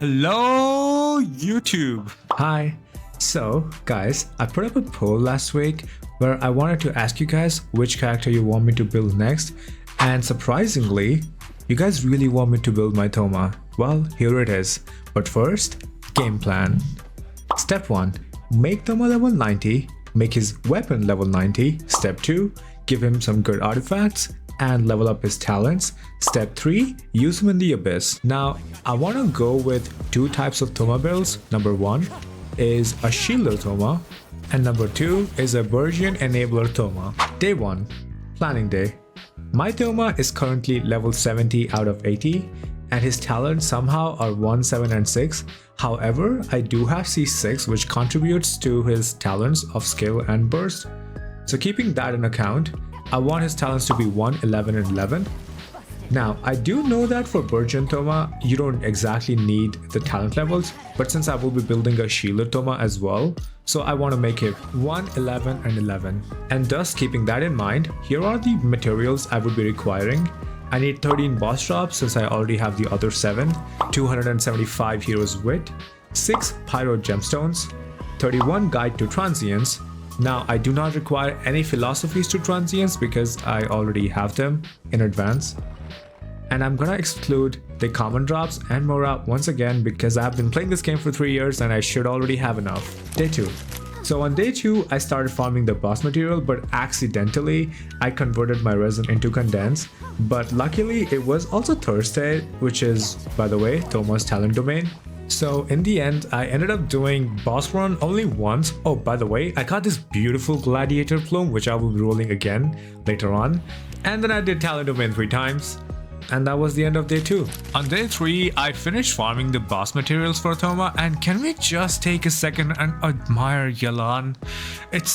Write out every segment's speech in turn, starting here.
Hello, YouTube. Hi. So, guys, I put up a poll last week where I wanted to ask you guys which character you want me to build next, and surprisingly, you guys really want me to build my Thoma. Well, here it is. But first, game plan. Step 1. Make Thoma level 90, make his weapon level 90. Step 2. Give him some good artifacts and level up his talents. Step 3. Use him in the Abyss. Now, I want to go with two types of Thoma builds. Number 1 is a Shielded Thoma, and number 2 is a Burgeon Enabler Thoma. Day 1. Planning day. My Thoma is currently level 70 out of 80, and his talents somehow are 1, 7, and 6. However, I do have C6, which contributes to his talents of skill and burst. So keeping that in account, I want his talents to be 1, 11, and 11. Now, I do know that for Burgeon Thoma, you don't exactly need the talent levels, but since I will be building a Shielded Thoma as well, so I want to make it 1, 11, and 11. And thus, keeping that in mind, here are the materials I would be requiring. I need 13 boss drops since I already have the other 7, 275 Heroes Wit, 6 Pyro Gemstones, 31 Guide to Transients. Now, I do not require any philosophies to transients because I already have them in advance. And I'm gonna exclude the common drops and Mora once again because I have been playing this game for 3 years and I should already have enough. Day 2. So on day 2, I started farming the boss material, but accidentally I converted my resin into condense. But luckily it was also Thursday, which is, by the way, Thoma's talent domain. So in the end, I ended up doing boss run only once. Oh, by the way, I got this beautiful gladiator plume, which I will be rolling again later on. And then I did talent domain 3 times. And that was the end of day 2. On day 3, I finished farming the boss materials for Thoma, and can we just take a second and admire Yelan? It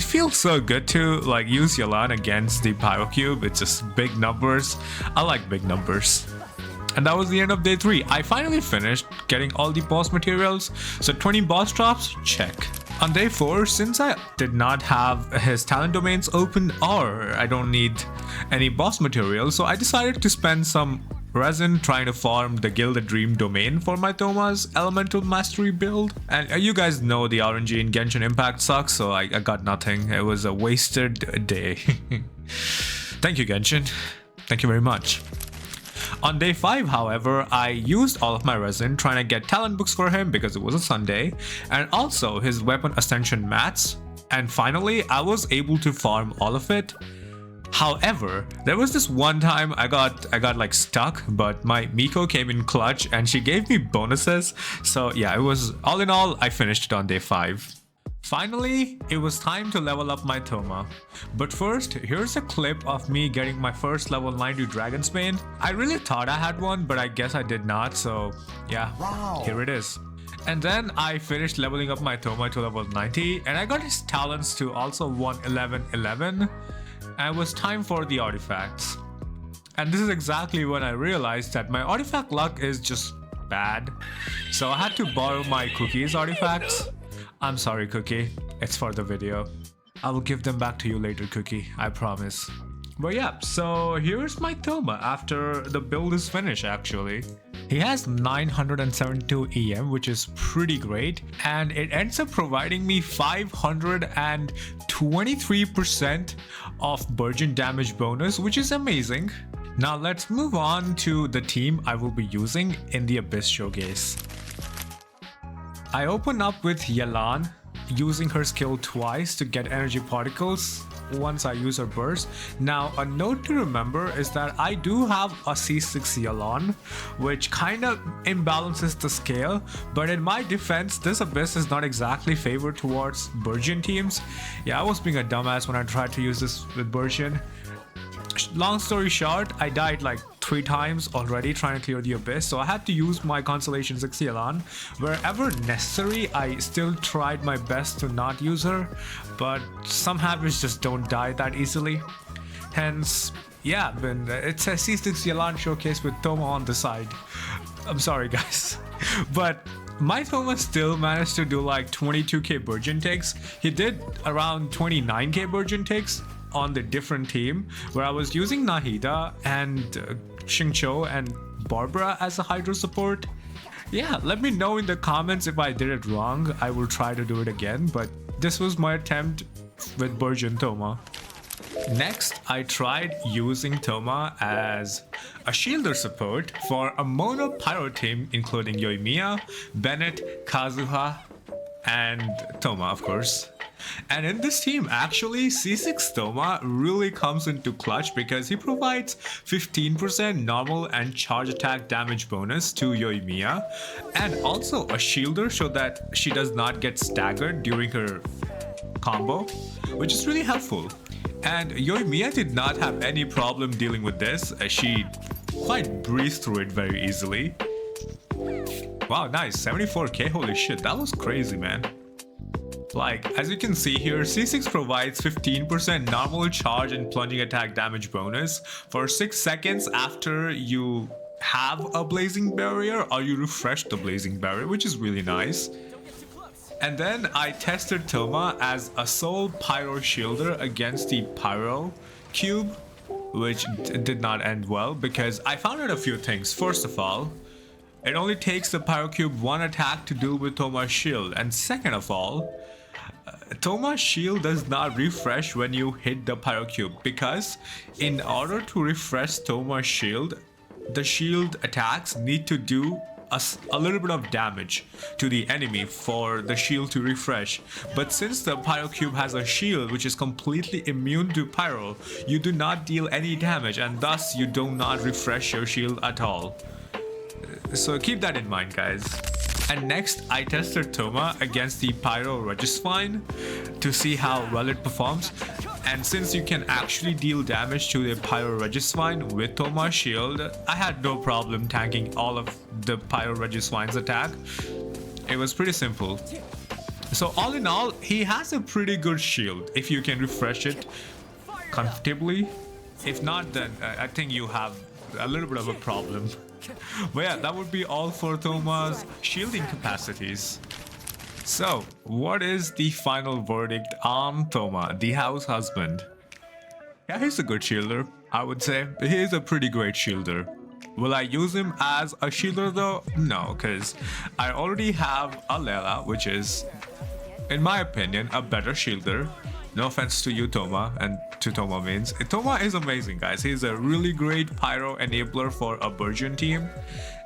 feels so good to use Yelan against the Pyro Cube. It's just big numbers. I like big numbers. And that was the end of day 3. I finally finished getting all the boss materials. So 20 boss drops, check. On day 4, since I did not have his talent domains open or I don't need any boss materials, so I decided to spend some resin trying to farm the Gilded Dream domain for my Thoma's Elemental Mastery build. And you guys know the RNG in Genshin Impact sucks, so I got nothing. It was a wasted day. Thank you, Genshin. Thank you very much. On day 5, however, I used all of my resin trying to get talent books for him because it was a Sunday, and also his weapon ascension mats, and finally I was able to farm all of it. However, there was this one time I got stuck, but my Miko came in clutch and she gave me bonuses. So yeah, it was all in all, I finished it on day 5. Finally, it was time to level up my Thoma. But first, here's a clip of me getting my first level 90 Dragon's Bane. I really thought I had one, but I guess I did not, so yeah, wow. Here it is. And then I finished leveling up my Thoma to level 90, and I got his talents to also 1, 11, 11. And it was time for the artifacts. And this is exactly when I realized that my artifact luck is just bad. So I had to borrow my Cookie's artifacts. I'm sorry, Cookie. It's for the video. I will give them back to you later, Cookie. I promise. But yeah, so here's my Thoma after the build is finished, actually. He has 972 EM, which is pretty great. And it ends up providing me 523% of Burgeon damage bonus, which is amazing. Now let's move on to the team I will be using in the Abyss Showcase. I open up with Yelan, using her skill twice to get energy particles once I use her burst. Now, a note to remember is that I do have a C6 Yelan, which kind of imbalances the scale, but in my defense, this Abyss is not exactly favored towards Burgeon teams. Yeah, I was being a dumbass when I tried to use this with Burgeon. Long story short, I died like 3 times already trying to clear the Abyss, so I had to use my Constellation 6 Yelan. Wherever necessary, I still tried my best to not use her, but some habits just don't die that easily. Hence, yeah, it's a C6 Yelan showcase with Thoma on the side. I'm sorry, guys. But my Thoma still managed to do like 22k Burgeon takes. He did around 29k Burgeon takes on the different team where I was using Nahida and Xingqiu and Barbara as a Hydro support. Yeah, let me know in the comments if I did it wrong. I will try to do it again, but this was my attempt with Burgeon Thoma. Next, I tried using Thoma as a shielder support for a mono pyro team including Yoimiya, Bennett, Kazuha, and Thoma, of course. And in this team, actually, C6 Thoma really comes into clutch because he provides 15% normal and charge attack damage bonus to Yoimiya, and also a shielder so that she does not get staggered during her combo, which is really helpful. And Yoimiya did not have any problem dealing with this, as she quite breezed through it very easily. Wow, nice, 74k, holy shit, that was crazy, man. Like, as you can see here, C6 provides 15% normal charge and plunging attack damage bonus for 6 seconds after you have a blazing barrier or you refresh the blazing barrier, which is really nice. And then I tested Thoma as a sole pyro shielder against the pyro cube, which did not end well because I found out a few things. First of all, it only takes the pyro cube one attack to deal with Thoma's shield, and second of all, Thoma's shield does not refresh when you hit the pyro cube, because in order to refresh Thoma's shield, the shield attacks need to do a little bit of damage to the enemy for the shield to refresh. But since the pyro cube has a shield which is completely immune to pyro, you do not deal any damage, and thus you do not refresh your shield at all. So keep that in mind, guys. And next, I tested Thoma against the Pyro Regisvine to see how well it performs. And since you can actually deal damage to the Pyro Regisvine with Thoma's shield, I had no problem tanking all of the Pyro Regisvine's attack. It was pretty simple. So all in all, he has a pretty good shield if you can refresh it comfortably. If not, then I think you have a little bit of a problem. But yeah, that would be all for Thoma's shielding capacities. So, what is the final verdict on Thoma, the house husband? Yeah, he's a good shielder, I would say. He is a pretty great shielder. Will I use him as a shielder though? No, because I already have a Layla, which is, in my opinion, a better shielder. No offense to you, Thoma, and to Thoma mains. Thoma is amazing, guys. He's a really great pyro enabler for a Burgeon team,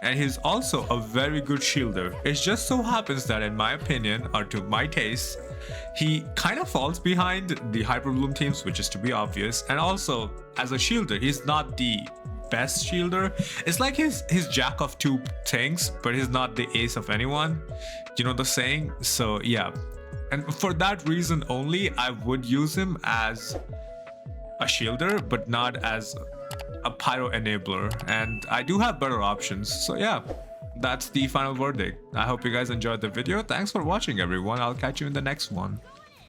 and he's also a very good shielder. It just so happens that, in my opinion, or to my taste, he kind of falls behind the Hyperbloom teams, which is to be obvious. And also, as a shielder, he's not the best shielder. It's like he's jack of two things, but he's not the ace of anyone. You know the saying? So yeah. And for that reason only, I would use him as a shielder, but not as a pyro enabler. And I do have better options. So yeah, that's the final verdict. I hope you guys enjoyed the video. Thanks for watching, everyone. I'll catch you in the next one.